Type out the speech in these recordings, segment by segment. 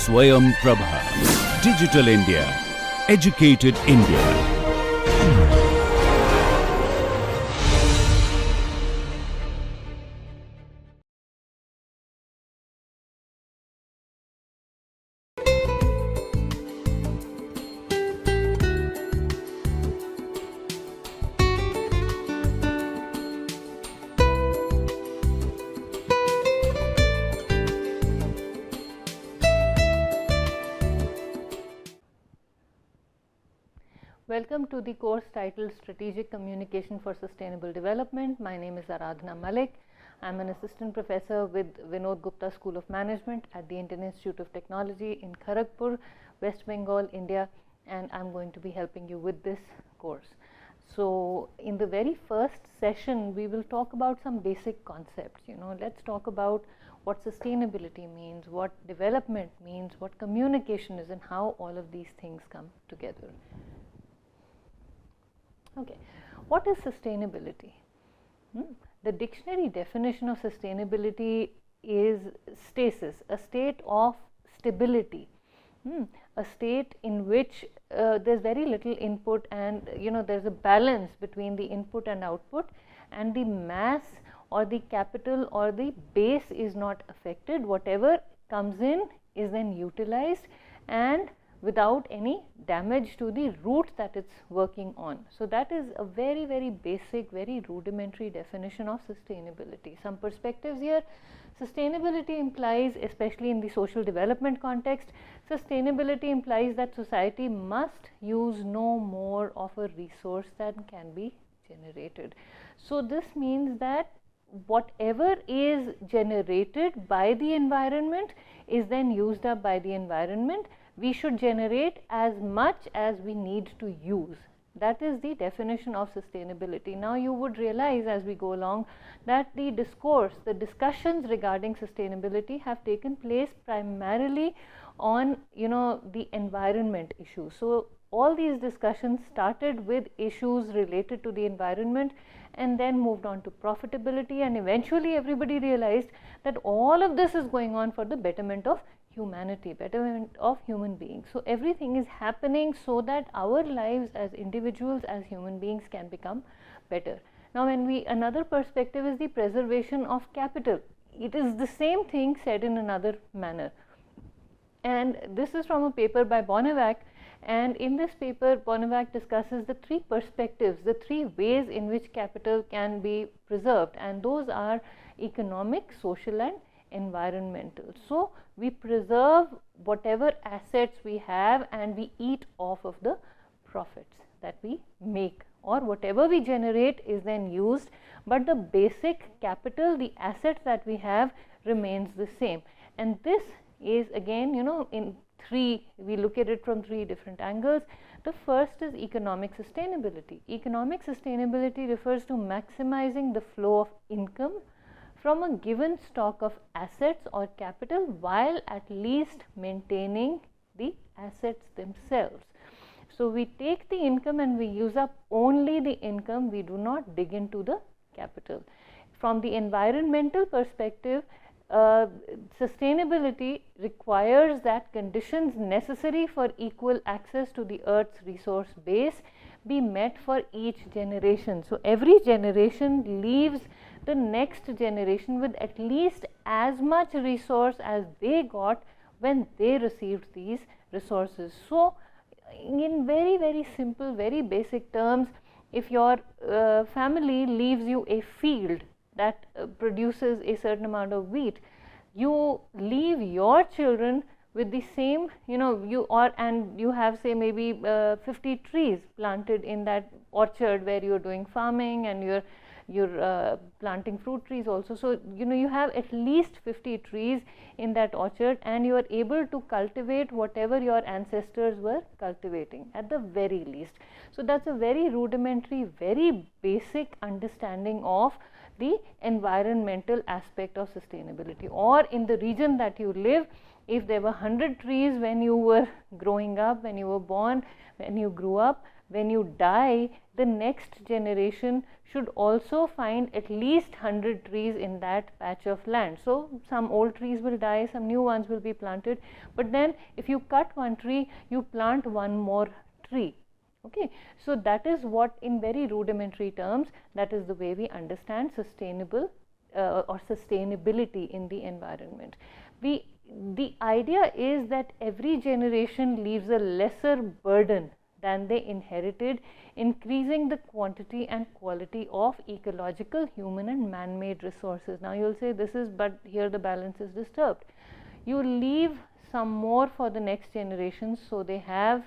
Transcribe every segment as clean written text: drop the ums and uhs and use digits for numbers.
Swayam Prabha. Digital India. Educated India. Welcome to the course titled Strategic Communication for Sustainable Development. My name is Aradhana Malik. I am an assistant professor with Vinod Gupta School of Management at the Indian Institute of Technology in Kharagpur, West Bengal, India, and I am going to be helping you with this course. So, in the very first session, we will talk about some basic concepts. Let's talk about what sustainability means, what development means, what communication is, and how all of these things come together. Okay, what is sustainability? The dictionary definition of sustainability is stasis, a state of stability, a state in which there's very little input and there's a balance between the input and output, and the mass or the capital or the base is not affected. Whatever comes in is then utilized and without any damage to the root that it's working on. So, that is a very, very basic, very rudimentary definition of sustainability. Some perspectives here. Sustainability implies, especially in the social development context, sustainability implies that society must use no more of a resource than can be generated. So, this means that whatever is generated by the environment is then used up by the environment. We should generate as much as we need to use. That is the definition of sustainability. Now, you would realize as we go along that the discourse, the discussions regarding sustainability have taken place primarily on the environment issue. So, all these discussions started with issues related to the environment and then moved on to profitability, and eventually everybody realized that all of this is going on for the betterment of humanity, betterment of human beings. So, everything is happening so that our lives as individuals, as human beings can become better. Now, another perspective is the preservation of capital. It is the same thing said in another manner, and this is from a paper by Bonnevac, and in this paper Bonnevac discusses the three perspectives, the three ways in which capital can be preserved, and those are economic, social and environmental. So, we preserve whatever assets we have and we eat off of the profits that we make, or whatever we generate is then used, but the basic capital, the assets that we have, remains the same. And this is again in three, we look at it from three different angles. The first is economic sustainability. Economic sustainability refers to maximizing the flow of income from a given stock of assets or capital while at least maintaining the assets themselves. So, we take the income and we use up only the income, we do not dig into the capital. From the environmental perspective, sustainability requires that conditions necessary for equal access to the earth's resource base be met for each generation. So, every generation leaves the next generation with at least as much resource as they got when they received these resources. So, in very, very simple, very basic terms, if your family leaves you a field that produces a certain amount of wheat, you leave your children with the same, and you have say maybe 50 trees planted in that orchard where you are doing farming and you're planting fruit trees also. So, you have at least 50 trees in that orchard and you are able to cultivate whatever your ancestors were cultivating at the very least. So, that's a very rudimentary, very basic understanding of the environmental aspect of sustainability. Or in the region that you live, if there were 100 trees when you were growing up, when you were born, when you grew up, when you die, the next generation should also find at least 100 trees in that patch of land. So some old trees will die, some new ones will be planted, but then if you cut one tree, you plant one more tree. Okay, so that is what, in very rudimentary terms, that is the way we understand sustainable or sustainability in the environment. The idea is that every generation leaves a lesser burden than they inherited, increasing the quantity and quality of ecological, human and man-made resources. Now you will say this is, but here the balance is disturbed. You leave some more for the next generation so they have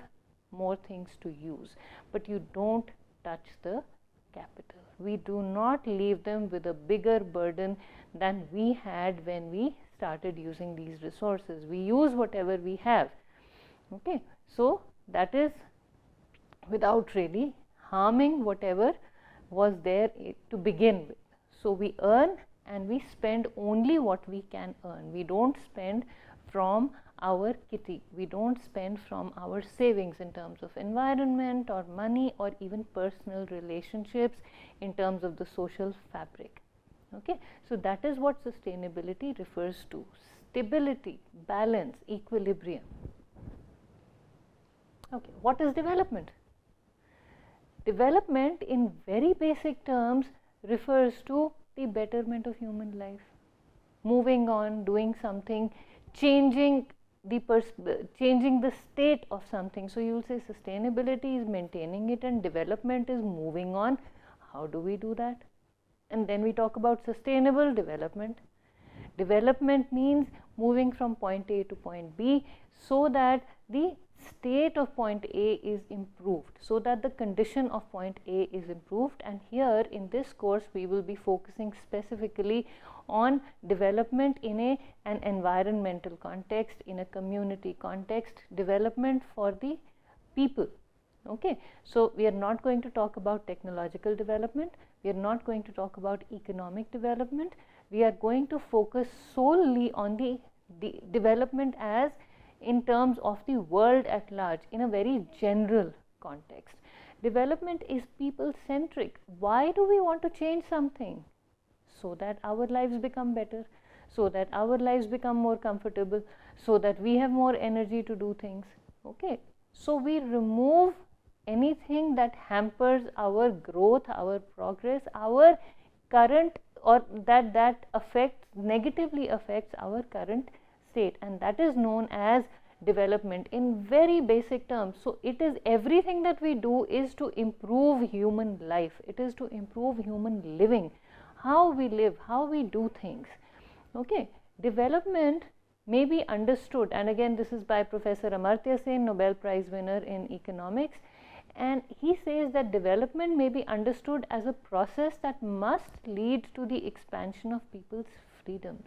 more things to use, but you don't touch the capital. We do not leave them with a bigger burden than we had when we started using these resources. We use whatever we have. Okay, so that is without really harming whatever was there to begin with. So we earn and we spend only what we can earn. We don't spend from our kitty. We don't spend from our savings in terms of environment or money or even personal relationships in terms of the social fabric. Okay, so that is what sustainability refers to: stability, balance, equilibrium. Okay, what is development? Development in very basic terms refers to the betterment of human life, moving on, doing something, changing the state of something. So you will say sustainability is maintaining it and development is moving on. How do we do that? And then we talk about sustainable development. Development means moving from point A to point B so that the state of point A is improved, so that the condition of point A is improved. And here in this course we will be focusing specifically on development in an environmental context, in a community context, development for the people. Okay, so we are not going to talk about technological development, we are not going to talk about economic development, we are going to focus solely on the development as in terms of the world at large, in a very general context. Development is people centric. Why do we want to change something? So that our lives become better, so that our lives become more comfortable, so that we have more energy to do things. Okay, so we remove anything that hampers our growth, our progress, our current, or that negatively affects our current state, and that is known as development in very basic terms. So it is everything that we do is to improve human life, it is to improve human living, how we live, how we do things. Okay, development may be understood, and again this is by Professor Amartya Sen, Nobel Prize winner in economics, and he says that development may be understood as a process that must lead to the expansion of people's freedoms.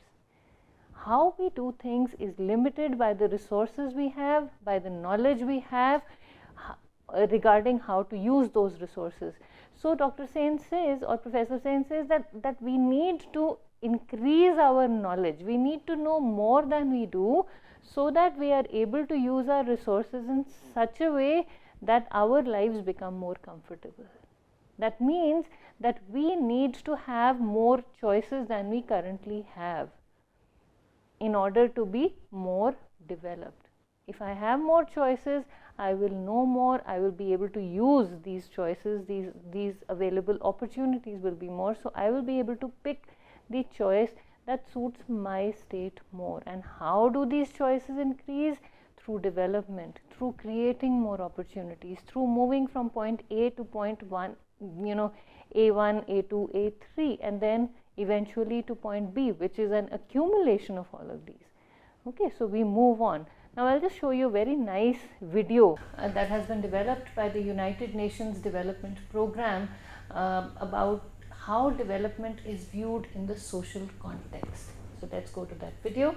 How we do things is limited by the resources we have, by the knowledge we have regarding how to use those resources. So Dr. Sen says, or Professor Sen says, that we need to increase our knowledge, we need to know more than we do, so that we are able to use our resources in such a way that our lives become more comfortable. That means that we need to have more choices than we currently have in order to be more developed. If I have more choices, I will know more, I will be able to use these choices, these available opportunities will be more, so I will be able to pick the choice that suits my state more. And how do these choices increase? Through development, through creating more opportunities, through moving from point A to point 1, A1, A2, A3, and then eventually to point B, which is an accumulation of all of these. Okay, so we move on. Now I'll just show you a very nice video that has been developed by the United Nations Development Program about how development is viewed in the social context. So let's go to that video.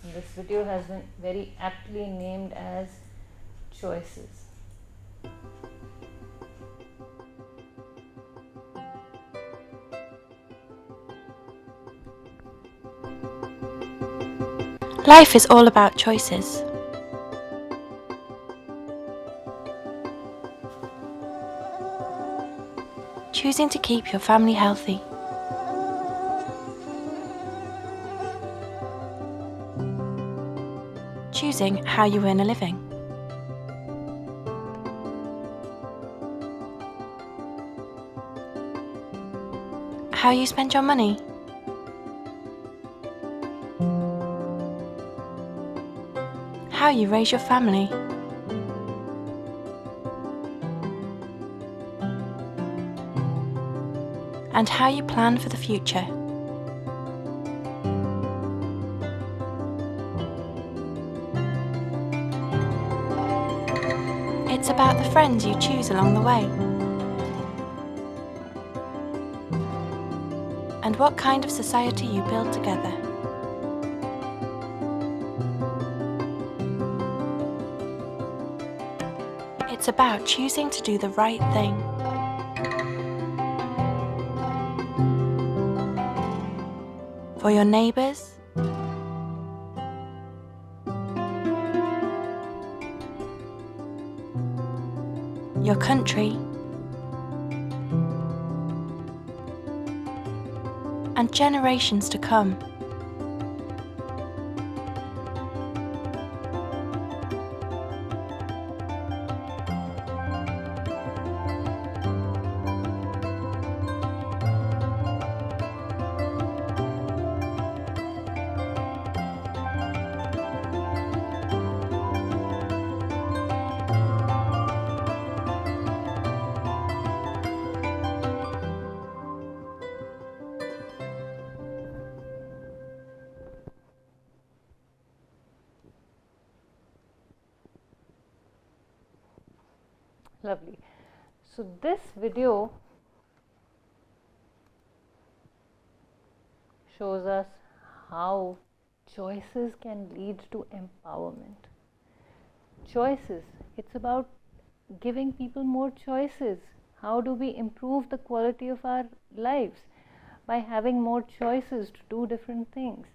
And this video has been very aptly named as Choices. Life is all about choices. Choosing to keep your family healthy. Choosing how you earn a living. How you spend your money. How you raise your family. And how you plan for the future. It's about the friends you choose along the way. And what kind of society you build together. It's about choosing to do the right thing. For your neighbours, your country, and generations to come. Lovely. So this video shows us how choices can lead to empowerment. Choices, it's about giving people more choices. How do we improve the quality of our lives? By having more choices to do different things.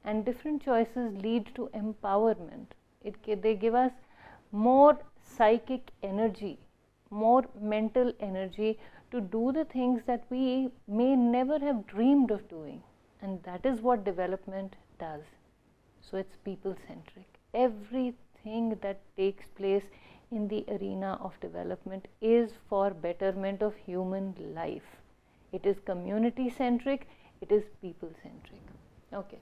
And different choices lead to empowerment. They give us more psychic energy, more mental energy to do the things that we may never have dreamed of doing. And that is what development does. So it's people-centric. Everything that takes place in the arena of development is for betterment of human life. It is community-centric, it is people-centric. Okay.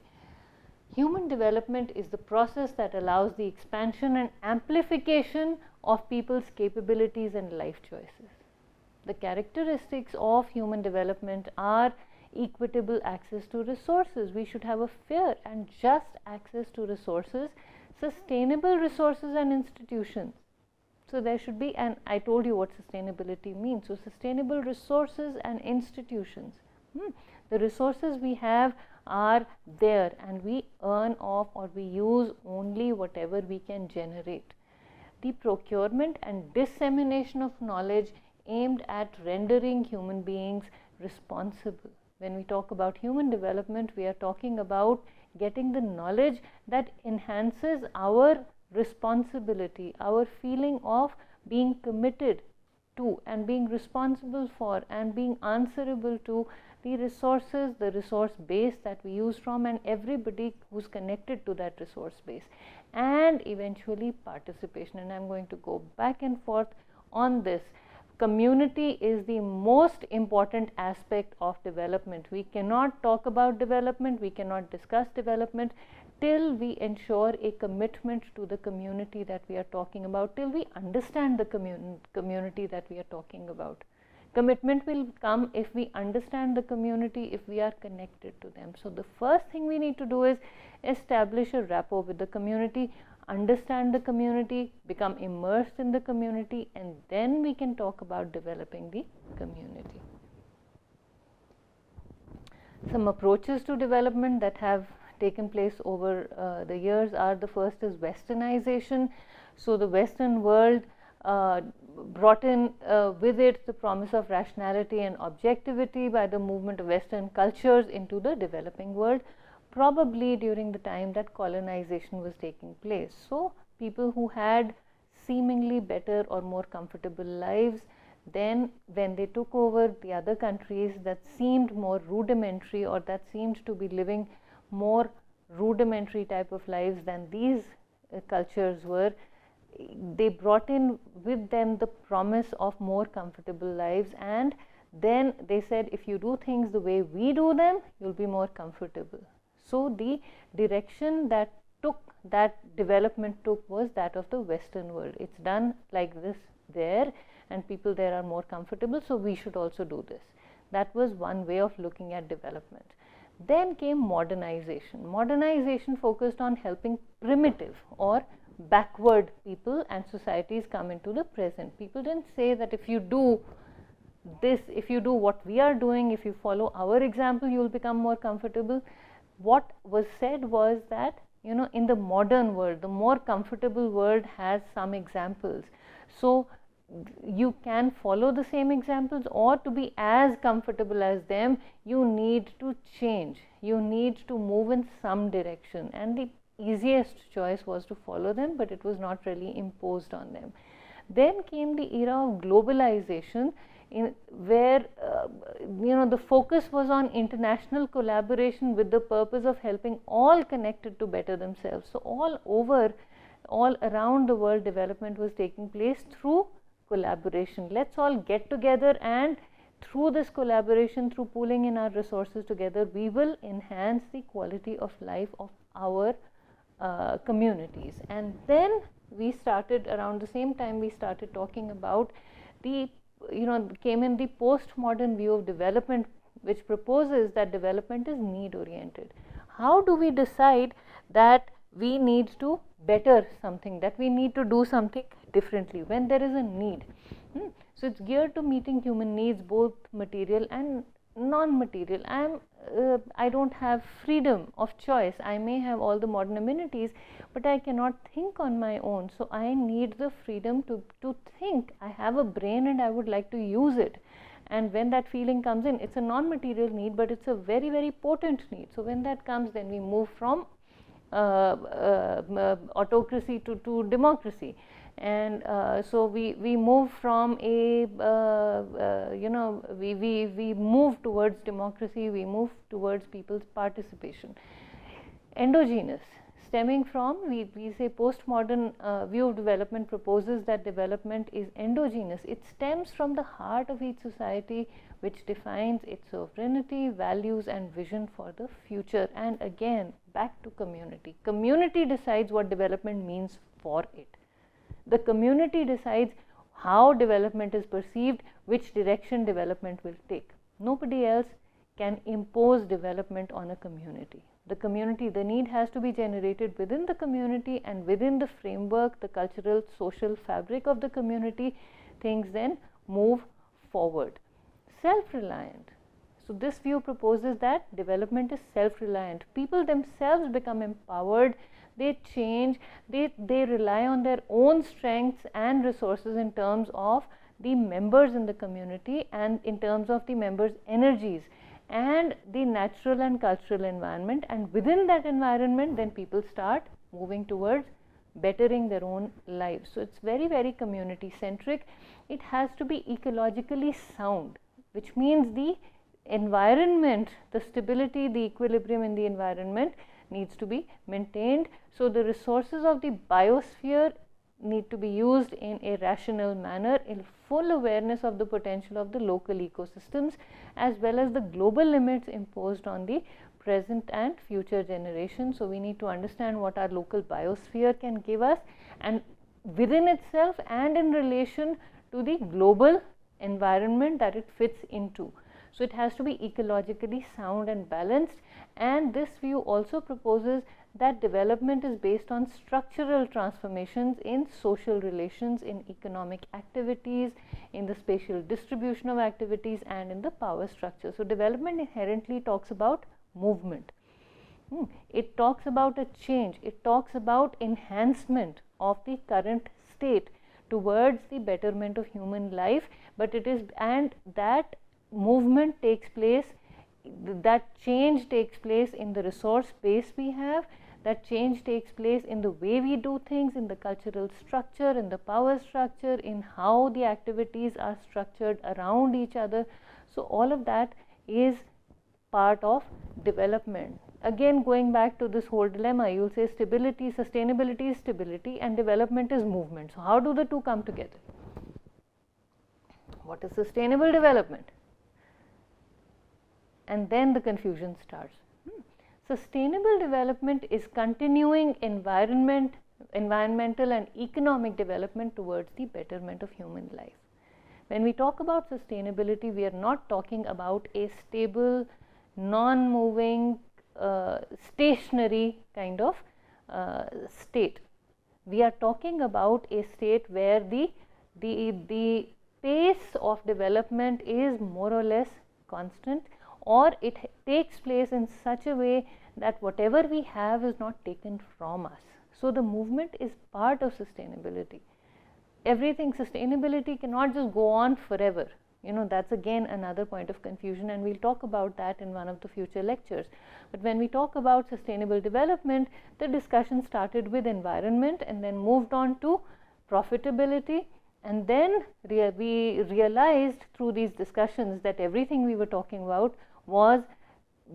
Human development is the process that allows the expansion and amplification of people's capabilities and life choices. The characteristics of human development are equitable access to resources. We should have a fair and just access to resources, sustainable resources and institutions. So there should be, and I told you what sustainability means. So sustainable resources and institutions. The resources we have are there and we earn off or we use only whatever we can generate. The procurement and dissemination of knowledge aimed at rendering human beings responsible. When we talk about human development, we are talking about getting the knowledge that enhances our responsibility, our feeling of being committed to and being responsible for and being answerable to the resources, the resource base that we use from, and everybody who's connected to that resource base, and eventually participation. And I'm going to go back and forth on this. Community is the most important aspect of development. We cannot talk about development, we cannot discuss development till we ensure a commitment to the community that we are talking about, till we understand the community that we are talking about. Commitment will come if we understand the community, if we are connected to them. So the first thing we need to do is establish a rapport with the community, understand the community, become immersed in the community, and then we can talk about developing the community. Some approaches to development that have taken place over the years are: the first is westernization. So the Western world brought in with it the promise of rationality and objectivity by the movement of Western cultures into the developing world. probably during the time that colonization was taking place. So people who had seemingly better or more comfortable lives, then when they took over the other countries that seemed more rudimentary, or that seemed to be living more rudimentary type of lives than these cultures were, they brought in with them the promise of more comfortable lives, and then they said, if you do things the way we do them, you'll be more comfortable. So the direction that development took was that of the Western world. It's done like this there, and people there are more comfortable, so we should also do this. That was one way of looking at development. Then came modernization. Modernization focused on helping primitive or backward people and societies come into the present. People didn't say that if you do this, if you do what we are doing, if you follow our example, you will become more comfortable. What was said was that, you know, in the modern world, the more comfortable world has some examples. So you can follow the same examples, or to be as comfortable as them, you need to change. You need to move in some direction. And the easiest choice was to follow them, but it was not really imposed on them. Then came the era of globalization, where you know, the focus was on international collaboration with the purpose of helping all connected to better themselves. So all around the world, development was taking place through collaboration. Let's all get together, and through this collaboration, through pooling in our resources together, we will enhance the quality of life of our communities. And then we started, around the same time, we started talking about the, you know, came in the postmodern view of development, which proposes that development is need oriented. How do we decide that we need to better something, that we need to do something differently when there is a need? So it's geared to meeting human needs, both material and non-material. I don't have freedom of choice. I may have all the modern amenities, but I cannot think on my own. So I need the freedom to think. I have a brain and I would like to use it. And when that feeling comes in, it's a non-material need, but it's a very, very potent need. So when that comes, then we move from autocracy to democracy. And so we move from a you know, we move towards democracy, we move towards people's participation. Endogenous, stemming from, we say postmodern view of development proposes that development is endogenous. It stems from the heart of each society, which defines its sovereignty, values and vision for the future. And again, back to community. Community decides what development means for it. The community decides how development is perceived, which direction development will take. Nobody else can impose development on a community. The community, the need has to be generated within the community, and within the framework, the cultural, social fabric of the community, things then move forward. Self-reliant. So this view proposes that development is self-reliant. People themselves become empowered, they change, they rely on their own strengths and resources in terms of the members in the community and in terms of the members' energies and the natural and cultural environment. And within that environment, then people start moving towards bettering their own lives. So it's very, very community centric. It has to be ecologically sound, which means the environment, the stability, the equilibrium in the environment needs to be maintained. So the resources of the biosphere need to be used in a rational manner, in full awareness of the potential of the local ecosystems, as well as the global limits imposed on the present and future generations. So we need to understand what our local biosphere can give us, and within itself and in relation to the global environment that it fits into. So it has to be ecologically sound and balanced. And this view also proposes that development is based on structural transformations in social relations, in economic activities, in the spatial distribution of activities, and in the power structure. So development inherently talks about movement. It talks about a change. It talks about enhancement of the current state towards the betterment of human life, but it is, and that movement takes place that change takes place in the resource base we have, that change takes place in the way we do things, in the cultural structure, in the power structure, in how the activities are structured around each other. So all of that is part of development. Again, going back to this whole dilemma, you'll say stability, sustainability is stability and development is movement. So how do the two come together? What is sustainable development? And then the confusion starts. Sustainable development is continuing environmental and economic development towards the betterment of human life. When we talk about sustainability, we are not talking about a stable, non-moving, stationary kind of state. We are talking about a state where the pace of development is more or less constant, or it takes place in such a way that whatever we have is not taken from us. So the movement is part of sustainability. Everything, sustainability cannot just go on forever. You know, that's again another point of confusion, and we'll talk about that in one of the future lectures. But when we talk about sustainable development, the discussion started with environment and then moved on to profitability, and then we realized through these discussions that everything we were talking about was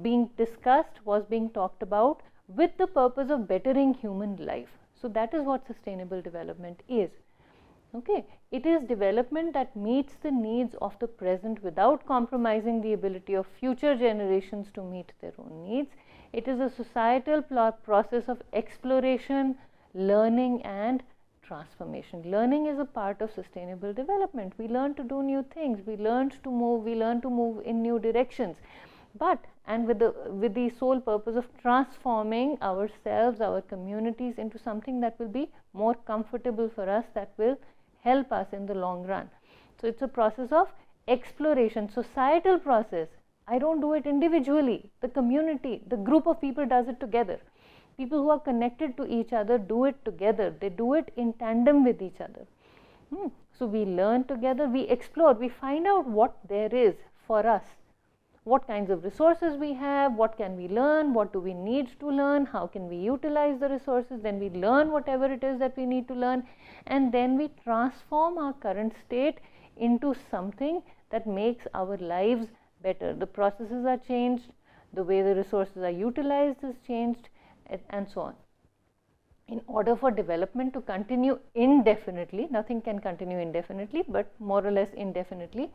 being discussed, was being talked about with the purpose of bettering human life. So that is what sustainable development is. Okay, it is development that meets the needs of the present without compromising the ability of future generations to meet their own needs. It is a societal process of exploration, learning and transformation. Learning is a part of sustainable development. We learn to do new things, we learn to move in new directions, but with the sole purpose of transforming ourselves, our communities into something that will be more comfortable for us, that will help us in the long run. So it's a process of exploration, societal process. I don't do it individually. The community, the group of people does it together. People who are connected to each other do it together. They do it in tandem with each other. So we learn together, we explore, we find out what there is for us, what kinds of resources we have, what can we learn, what do we need to learn, how can we utilize the resources. Then we learn whatever it is that we need to learn, and then we transform our current state into something that makes our lives better. The processes are changed, the way the resources are utilized is changed, and so on. In order for development to continue indefinitely, nothing can continue indefinitely, but more or less indefinitely,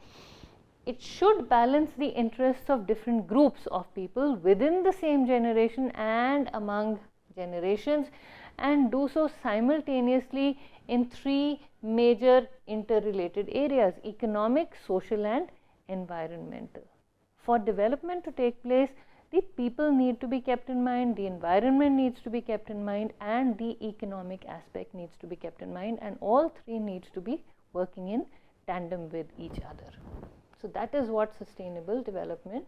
it should balance the interests of different groups of people within the same generation and among generations, and do so simultaneously in three major interrelated areas: economic, social and environmental. For development to take place, the people need to be kept in mind, the environment needs to be kept in mind, and the economic aspect needs to be kept in mind, and all three needs to be working in tandem with each other. So that is what sustainable development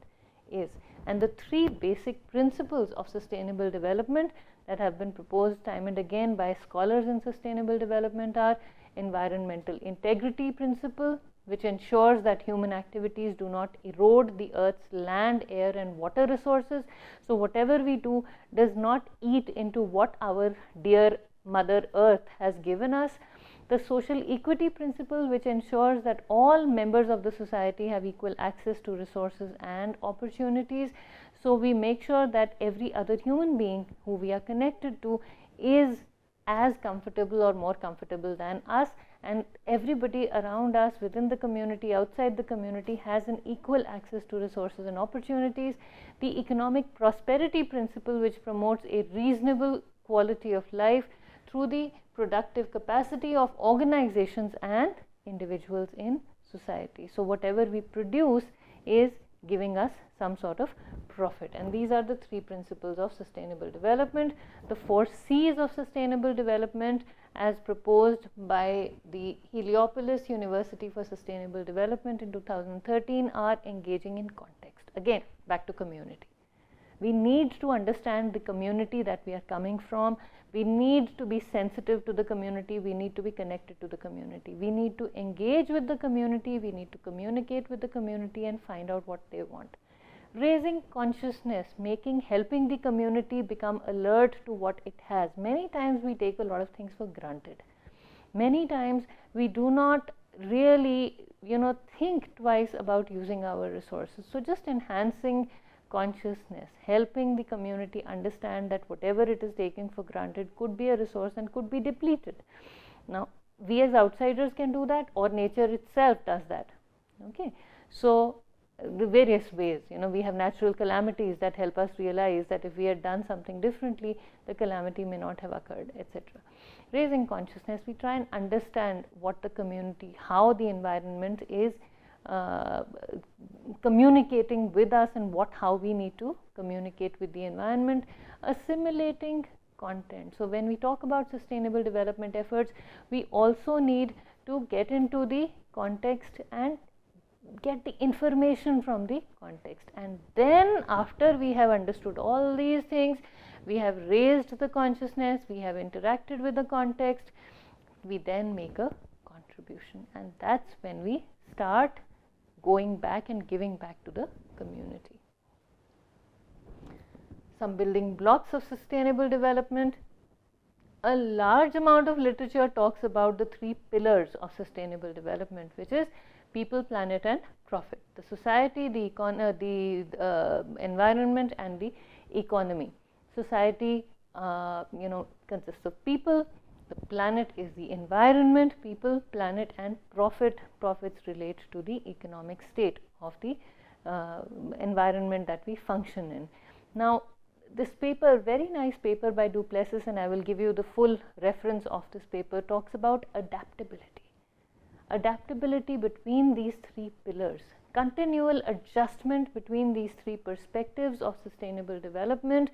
is. And the three basic principles of sustainable development that have been proposed time and again by scholars in sustainable development are: environmental integrity principle, which ensures that human activities do not erode the earth's land, air and water resources. So whatever we do does not eat into what our dear Mother Earth has given us. The social equity principle, which ensures that all members of the society have equal access to resources and opportunities. So we make sure that every other human being who we are connected to is as comfortable or more comfortable than us, and everybody around us, within the community, outside the community, has an equal access to resources and opportunities. The economic prosperity principle, which promotes a reasonable quality of life through the productive capacity of organizations and individuals in society. So whatever we produce is giving us some sort of profit, and these are the three principles of sustainable development. The 4 C's of sustainable development, as proposed by the Heliopolis University for Sustainable Development in 2013, are: engaging in context. Again, back to community. We need to understand the community that we are coming from. We need to be sensitive to the community. We need to be connected to the community. We need to engage with the community. We need to communicate with the community and find out what they want. Raising consciousness, helping the community become alert to what it has. Many times we take a lot of things for granted. Many times we do not really, think twice about using our resources. So just enhancing consciousness, helping the community understand that whatever it is taking for granted could be a resource and could be depleted. Now, we as outsiders can do that, or nature itself does that. Okay, so the various ways, we have natural calamities that help us realize that if we had done something differently, the calamity may not have occurred, etc. Raising consciousness, we try and understand what the community, how the environment is communicating with us, and how we need to communicate with the environment. Assimilating content. So when we talk about sustainable development efforts, we also need to get into the context and get the information from the context. And then after we have understood all these things, we have raised the consciousness, we have interacted with the context, we then make a contribution, and that's when we start going back and giving back to the community. Some building blocks of sustainable development. A large amount of literature talks about the 3 pillars of sustainable development, which is people, planet and profit. The society, the environment and the economy. Society consists of people, the planet is the environment, people, planet and profit. Profits relate to the economic state of the environment that we function in. Now, this paper, very nice paper by Duplessis, and I will give you the full reference of this paper, talks about adaptability. Adaptability between these 3 pillars, continual adjustment between these 3 perspectives of sustainable development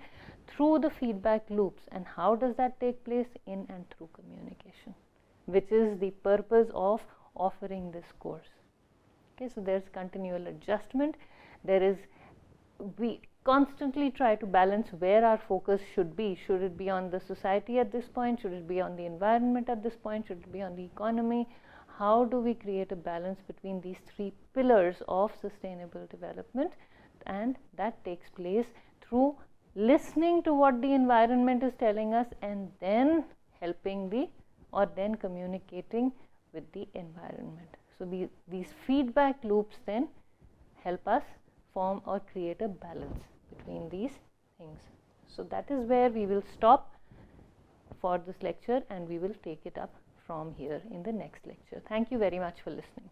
through the feedback loops. And how does that take place? In and through communication, which is the purpose of offering this course. Okay, so there's continual adjustment. We constantly try to balance where our focus should be. Should it be on the society at this point? Should it be on the environment at this point? Should it be on the economy? How do we create a balance between these 3 pillars of sustainable development? And that takes place through listening to what the environment is telling us, and then then communicating with the environment. So these feedback loops then help us form or create a balance between these things. So that is where we will stop for this lecture, and we will take it up from here in the next lecture. Thank you very much for listening.